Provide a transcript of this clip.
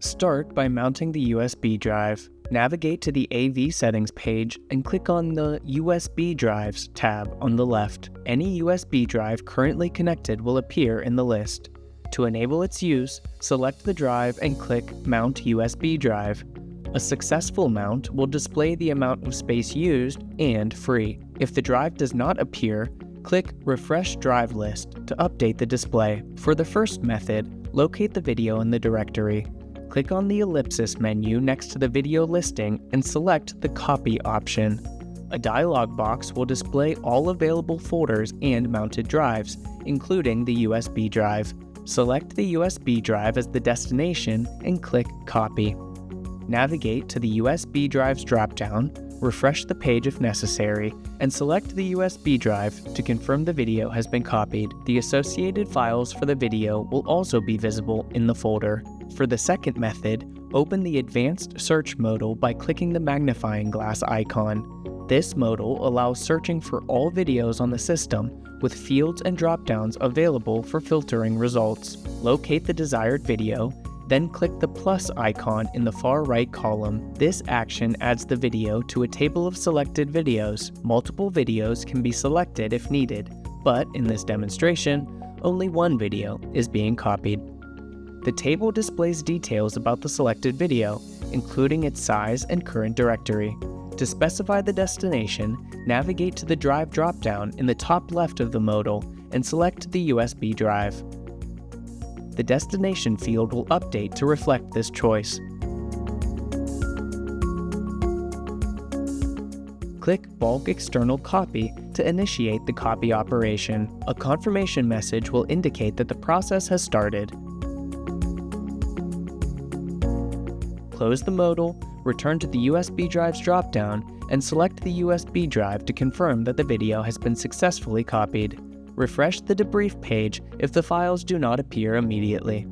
Start by mounting the USB drive. Navigate to the AV settings page and click on the USB drives tab on the left. Any USB drive currently connected will appear in the list. To enable its use, select the drive and click Mount USB Drive. A successful mount will display the amount of space used and free. If the drive does not appear, click Refresh Drive List to update the display. For the first method, locate the video in the directory. Click on the ellipsis menu next to the video listing and select the Copy option. A dialog box will display all available folders and mounted drives, including the USB drive. Select the USB drive as the destination and click Copy. Navigate to the USB drives dropdown, refresh the page if necessary, and select the USB drive to confirm the video has been copied. The associated files for the video will also be visible in the folder. For the second method, open the Advanced Search modal by clicking the magnifying glass icon. This modal allows searching for all videos on the system, with fields and dropdowns available for filtering results. Locate the desired video, then click the plus icon in the far right column. This action adds the video to a table of selected videos. Multiple videos can be selected if needed, but in this demonstration, only one video is being copied. The table displays details about the selected video, including its size and current directory. To specify the destination, navigate to the drive dropdown in the top left of the modal and select the USB drive. The destination field will update to reflect this choice. Click Bulk External Copy to initiate the copy operation. A confirmation message will indicate that the process has started. Close the modal, return to the USB drive's dropdown, and select the USB drive to confirm that the video has been successfully copied. Refresh the debrief page if the files do not appear immediately.